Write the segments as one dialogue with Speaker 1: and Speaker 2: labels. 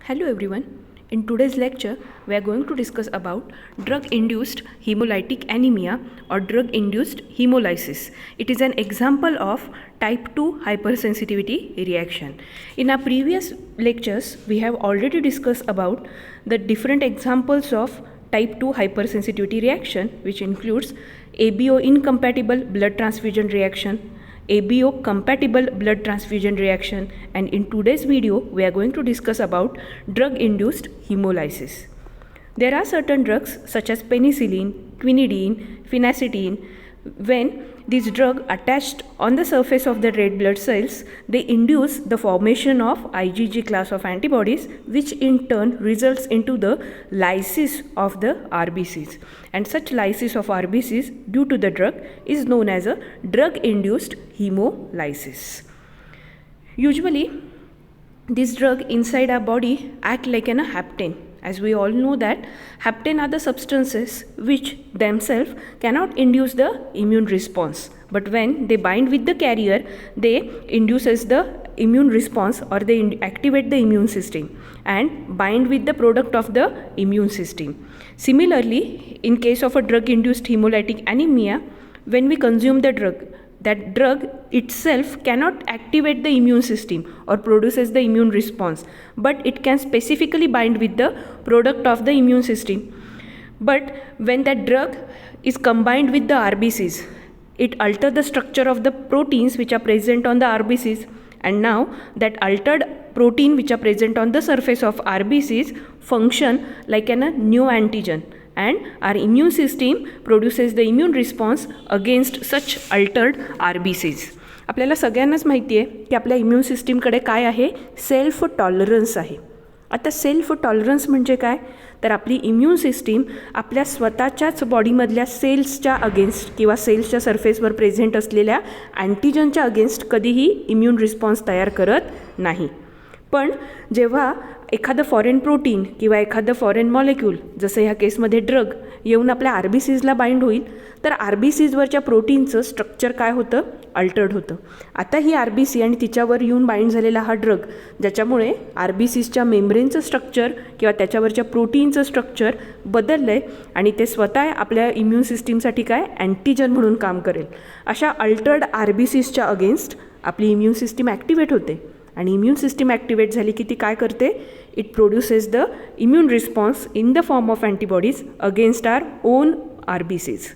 Speaker 1: Hello everyone. In today's lecture, we are going to discuss about drug-induced hemolytic anemia or drug-induced hemolysis. It is an example of type 2 hypersensitivity reaction. In our previous lectures, we have already discussed about the different examples of type 2 hypersensitivity reaction, which includes ABO incompatible blood transfusion reaction, ABO compatible blood transfusion reaction, and in today's video we are going to discuss about drug induced hemolysis. There are certain drugs such as penicillin, quinidine, phenacetin. When these drugs attached on the surface of the red blood cells, they induce the formation of IgG class of antibodies, which in turn results into the lysis of the RBCs, and such lysis of RBCs due to the drug is known as a drug induced hemolysis. Usually this drug inside our body act like a hapten. As we all know that hapten are the substances which themselves cannot induce the immune response, but when they bind with the carrier, they induces the immune response, or they activate the immune system and bind with the product of the immune system. Similarly, in case of a drug induced hemolytic anemia, when we consume the drug, that drug itself cannot activate the immune system or produces the immune response, but it can specifically bind with the product of the immune system. But when that drug is combined with the RBCs, it alters the structure of the proteins which are present on the RBCs, and now that altered protein which are present on the surface of RBCs function like a new antigen, and our immune system produces the immune response against such altered RBCs. आपल्याला सगळ्यांनाच माहिती आहे की आपल्या immune सिस्टीमकडे काय आहे, self tolerance आहे. आता सेल्फ टॉलरन्स म्हणजे काय, तर आपली इम्यून सिस्टीम आपल्या स्वतःच्याच बॉडीमधल्या सेल्सच्या अगेन्स्ट किंवा सेल्सच्या सरफेसवर प्रेझेंट असलेल्या अँटीजनच्या अगेन्स्ट कधीही इम्यून रिस्पॉन्स तयार करत नाही. पण जेव्हा एखादं फॉरेन प्रोटीन किंवा एखादं फॉरेन मॉलिक्यूल, जसं ह्या केसमध्ये ड्रग, येऊन आपल्या RBCsला बाइंड होईल, तर RBCsवरच्या प्रोटीनचं स्ट्रक्चर काय होतं, अल्टर्ड होतं. आता ही RBC आणि तिच्यावर येऊन बाइंड झालेला हा ड्रग, ज्याच्यामुळे RBCsच्या मेम्ब्रेनचं स्ट्रक्चर किंवा त्याच्यावरच्या प्रोटीनचं स्ट्रक्चर बदललं आहे आणि ते स्वतः आपल्या इम्यून सिस्टीमसाठी काय अँटीजन म्हणून काम करेल. अशा अल्टर्ड RBCsच्या अगेन्स्ट आपली इम्यून सिस्टीम ॲक्टिवेट होते, आणि इम्यून सिस्टीम ॲक्टिवेट झाली की ती काय करते, it produces the immune response in the form of antibodies against our own RBCs.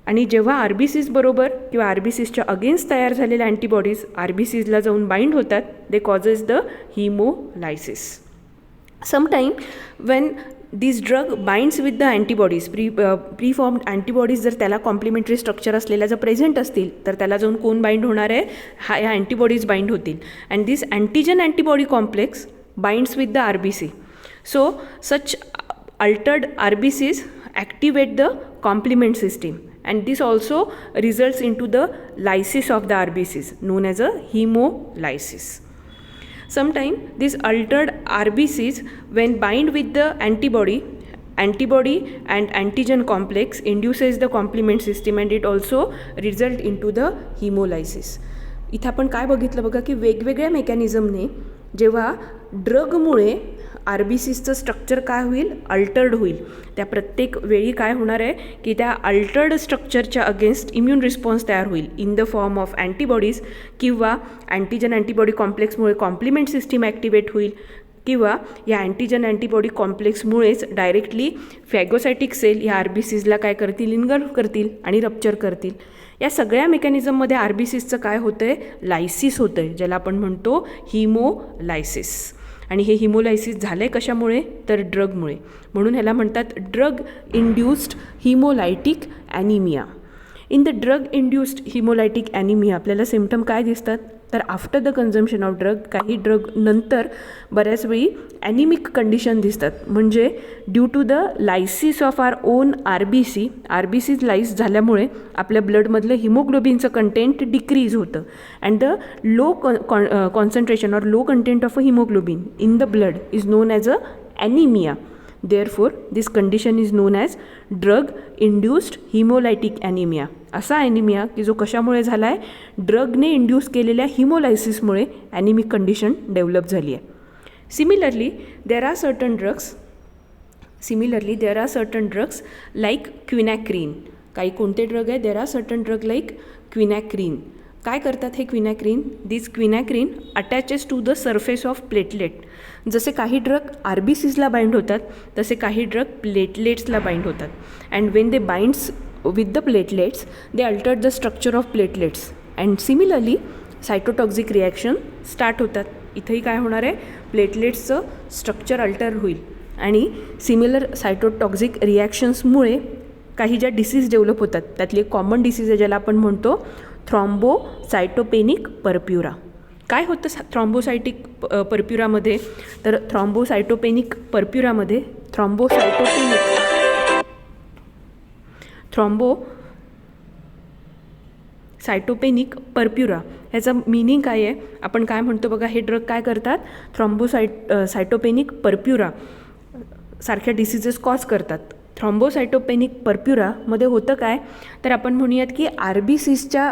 Speaker 1: आणि जेव्हा RBCs बरोबर किंवा RBCsच्या अगेन्स्ट तयार झालेल्या अँटीबॉडीज RBCsला जाऊन बाइंड होतात, they causes the hemolysis. Sometime when this drug binds with the antibodies, preformed antibodies, जर त्याला कॉम्प्लिमेंटरी स्ट्रक्चर असलेल्या जर प्रेझेंट असतील, तर त्याला जाऊन कोण बाइंड होणार आहे, ह्या अँटीबॉडीज बाइंड होतील, and this antigen antibody complex binds with the RBC. So such Altered RBCs activate the complement system, and this also results into the lysis of the RBCs, known as a hemolysis. Sometimes these altered RBCs, when bind with the antibody and antigen complex, induces the complement system, and it also result into the hemolysis. इथं आपण काय बघितलं बघा की वेगवेगळ्या मेकॅनिझमने जेव्हा ड्रगमुळे RBCsचं structure काय होईल, अल्टर्ड होईल, त्या प्रत्येक वेळी काय होणार आहे की त्या अल्टर्ड स्ट्रक्चरच्या अगेन्स्ट इम्यून रिस्पॉन्स तयार होईल in the form of antibodies, किंवा अँटीजन अँटीबॉडी कॉम्प्लेक्समुळे कॉम्प्लिमेंट सिस्टीम ॲक्टिवेट होईल, किंवा या अँटीजन अँटीबॉडी कॉम्प्लेक्समुळेच डायरेक्टली फॅगोसायटिक सेल ह्या RBCsला काय करतील, इन्गल्फ करतील आणि रप्चर करतील. या सगळ्या मेकॅनिझममध्ये RBCsचं काय होतं आहे, लायसिस होतं आहे, ज्याला आपण म्हणतो हिमोलायसिस. आणि हे हिमोलायसिस झालं आहे कशामुळे, तर ड्रगमुळे, म्हणून ह्याला म्हणतात drug induced haemolytic anaemia. In the drug induced haemolytic anaemia आपल्याला सिम्पटम काय दिसतात, तर after the consumption of drug, काही ड्रग नंतर बऱ्याच वेळी ॲनिमिक कंडिशन दिसतात, म्हणजे due to the lysis of our own RBCs lyse झाल्यामुळे आपल्या ब्लडमधलं हिमोग्लोबिनचं कंटेंट डिक्रीज होतं, and the low concentration or low content of a haemoglobin in the blood is known as a anaemia. Therefore this condition is known as drug induced haemolytic anaemia. असा anaemia की जो कशामुळे झाला आहे, ड्रगने induce केलेल्या हिमोलायसिसमुळे ॲनिमिक condition develop झाली आहे. Similarly there are certain drugs like quinacrine. काही कोणते ड्रग आहे, there are certain drug like quinacrine. काय करतात हे quinacrine? This quinacrine attaches to the surface of platelet. जसे काही ड्रग RBCsला बाइंड होतात तसे काही ड्रग प्लेटलेट्सला बाइंड होतात. And when they binds with the platelets they alter the structure of platelets and similarly cytotoxic reaction start होतात. इथंही काय होणार आहे, प्लेटलेट्सचं स्ट्रक्चर अल्टर होईल आणि सिमिलर सायटोटॉक्झिक रिॲक्शन्समुळे काही ज्या डिसीज डेव्हलप होतात त्यातली एक कॉमन डिसीज आहे ज्याला आपण म्हणतो थ्रॉम्बोसायटोपेनिक परप्युरा. काय होतं थ्रॉम्बोसायटिक परप्युरामध्ये? तर थ्रॉम्बोसायटोपेनिक परप्युरामध्ये थ्रॉम्बोसायटोपेनिक परप्युरा ह्याचं मिनिंग काय आहे, आपण काय म्हणतो बघा, हे ड्रग काय करतात, सायटोपेनिक परप्युरा सारख्या डिसीजेस कॉज करतात. थ्रॉम्बोसायटोपेनिक परप्युरामध्ये होतं काय, तर आपण म्हणूयात की RBCsच्या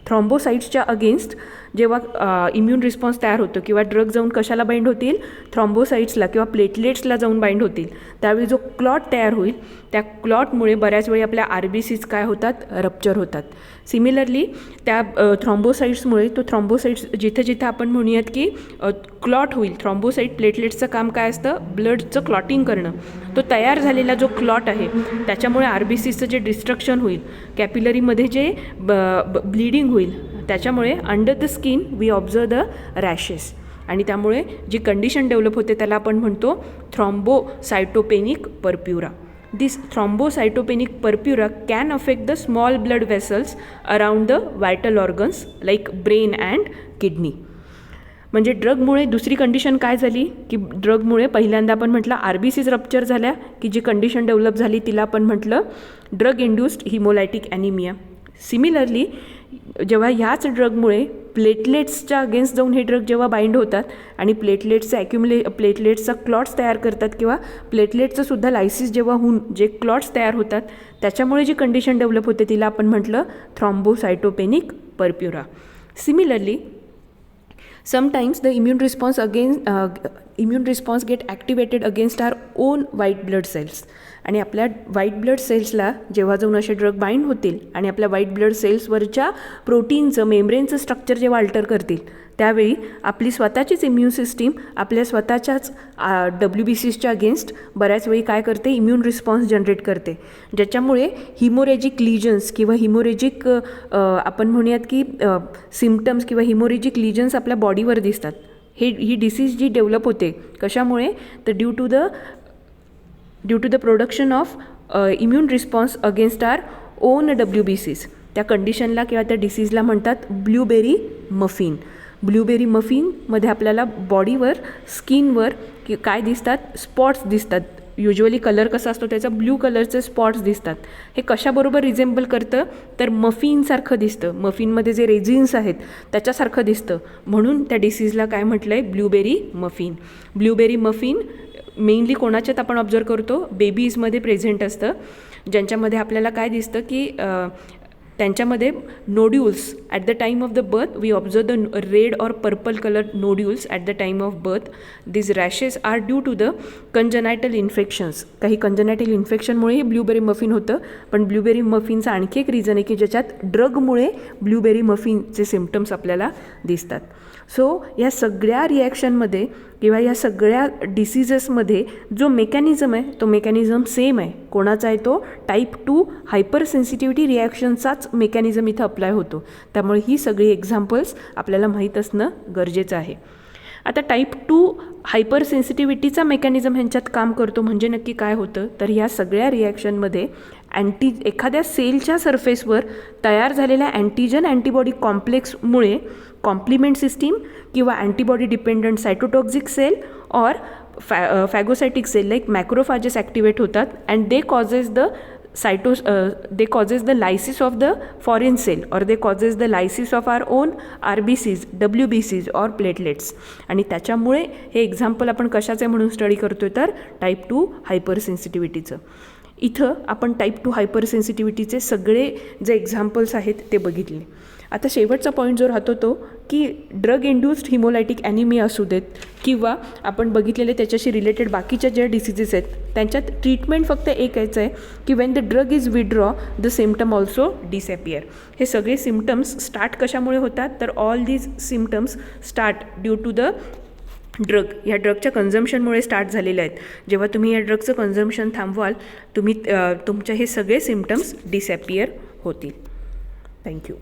Speaker 1: थ्रॉम्बोसाईट्सच्या अगेन्स्ट जेव्हा इम्युन रिस्पॉन्स तयार होतो किंवा ड्रग जाऊन कशाला बाइंड होतील, थ्रॉम्बोसाईट्सला किंवा प्लेटलेट्सला जाऊन बाइंड होतील, त्यावेळी जो क्लॉट तयार होईल त्या क्लॉटमुळे बऱ्याच वेळी आपल्या RBCs काय होतात, रप्चर होतात. सिमिलरली त्या थ्रॉम्बोसाईट्समुळे तो थ्रॉम्बोसाईट्स जिथे जिथे आपण म्हणूयात की क्लॉट होईल, थ्रॉम्बोसाईट प्लेटलेट्सचं काम काय असतं, ब्लडचं क्लॉटिंग करणं. तो तयार झालेला जो क्लॉट आहे त्याच्यामुळे RBCsचं जे डिस्ट्रक्शन होईल, कॅपिलरीमध्ये जे ब्लिडिंग होईल, त्याच्यामुळे under the skin we observe the rashes आणि त्यामुळे जी कंडिशन डेव्हलप होते त्याला आपण म्हणतो thrombocytopenic purpura. This thrombocytopenic purpura can affect the small blood vessels around the vital organs like brain and kidney. म्हणजे ड्रगमुळे दुसरी कंडिशन काय झाली की ड्रगमुळे पहिल्यांदा आपण म्हटलं RBCs रप्चर झाल्या की जी कंडिशन डेव्हलप झाली तिला आपण म्हटलं drug induced haemolytic anaemia. Similarly जेव्हा ह्याच ड्रगमुळे प्लेटलेट्सच्या अगेन्स्ट जाऊन हे ड्रग जेव्हा बाइंड होतात आणि प्लेटलेट्सचा क्लॉट्स तयार करतात किंवा प्लेटलेटचं सुद्धा लायसिस जेव्हा होऊन जे क्लॉट्स तयार होतात त्याच्यामुळे जी कंडिशन डेव्हलप होते तिला आपण म्हटलं thrombocytopenic purpura. Similarly sometimes the immune response get activated against our own white blood cells. आणि आपल्या व्हाईट ब्लड सेल्सला जेव्हा जाऊन असे ड्रग बाइंड होतील आणि आपल्या व्हाईट ब्लड सेल्सवरच्या प्रोटीनचं मेम्ब्रेनचं स्ट्रक्चर जेव्हा अल्टर करतील त्यावेळी आपली स्वतःचीच इम्युन सिस्टीम आपल्या स्वतःच्याच WBCsच्या अगेन्स्ट बऱ्याच वेळी काय करते, इम्युन रिस्पॉन्स जनरेट करते, ज्याच्यामुळे हिमोरेजिक लिजन्स किंवा हिमोरेजिक आपण म्हणूयात की सिम्पटम्स किंवा हिमोरेजिक लिजन्स आपल्या बॉडीवर दिसतात. ही डिसीज जी डेव्हलप होते कशामुळे, तर due to the production of immune response against our own WBCs. त्या कंडिशनला किंवा त्या डिसीजला म्हणतात ब्लूबेरी मफिन. ब्लूबेरी मफिनमध्ये आपल्याला बॉडीवर स्किनवर काय दिसतात, स्पॉट्स दिसतात. युजली कलर कसा असतो त्याचा ब्ल्यू कलरचे स्पॉट्स दिसतात. हे कशाबरोबर रिझेंबल करतं, तर मफिनसारखं दिसतं, मफिनमध्ये जे रेझिन्स आहेत त्याच्यासारखं दिसतं, म्हणून त्या डिसीजला काय म्हटलं आहे, blueberry muffin. Blueberry muffin mainly कोणाच्यात आपण ऑब्झर्व करतो, बेबीजमध्ये प्रेझेंट असतं, ज्यांच्यामध्ये आपल्याला काय दिसतं की त्यांच्यामध्ये nodules at the time of the birth we observe the red or purple colour nodules at the time of birth. This rashes are due to the congenital infections. काही कंजनायटल इन्फेक्शनमुळे हे ब्लूबेरी मफिन होतं. पण blueberry मफिनचा आणखी एक reason आहे की ज्याच्यात ड्रगमुळे blueberry मफिनचे symptoms आपल्याला दिसतात. सो या सगळ्या रिॲक्शनमध्ये किंवा या सगळ्या डिसीजेसमध्ये जो मेकॅनिझम आहे तो मेकॅनिझम सेम आहे. कोणाचा आहे तो, टाईप 2 हायपर सेन्सिटिव्हिटी रिॲक्शनचाच मेकॅनिझम इथं अप्लाय होतो. त्यामुळे ही सगळी एक्झाम्पल्स आपल्याला माहीत असणं गरजेचं आहे. आता टाईप 2 हायपर सेन्सिटिव्हिटीचा मेकॅनिझम ह्यांच्यात काम करतो म्हणजे नक्की काय होतं, तर ह्या सगळ्या रिॲक्शनमध्ये एखाद्या सेलच्या सरफेसवर तयार झालेल्या अँटीजन अँटीबॉडी कॉम्प्लेक्समुळे कॉम्प्लिमेंट सिस्टीम किंवा antibody dependent cytotoxic cell or phagocytic cell like macrophages activate होतात and they causes the they causes the lysis of the foreign cell or they causes the lysis of our own RBCs, WBCs or platelets. आणि त्याच्यामुळे हे example आपण कशाचे म्हणून study करतोय तर type 2 hyper सेन्सिटिव्हिटीचं. इथं आपण टाईप 2 हायपर सेन्सिटिव्हिटीचे सगळे जे एक्झाम्पल्स आहेत ते बघितले. आता शेवटचा पॉईंट जो राहतो तो की ड्रग इंड्यूस्ड हिमोलायटिक ॲनिमिया असू देत किंवा आपण बघितलेले त्याच्याशी रिलेटेड बाकीच्या ज्या डिसिजेस आहेत त्यांच्यात ट्रीटमेंट फक्त एक यायचं आहे की when the drug is withdraw the symptom also disappear. हे सगळे सिम्पटम्स स्टार्ट कशामुळे होतात तर all these symptoms start due to the drug. या ड्रगच्या कन्झम्पशनमुळे स्टार्ट झालेले आहेत. जेव्हा तुम्ही या ड्रगचं कन्झम्पशन थांबवाल तुमचे हे सगळे सिम्पटम्स डिसॲपियर होतील. थँक्यू.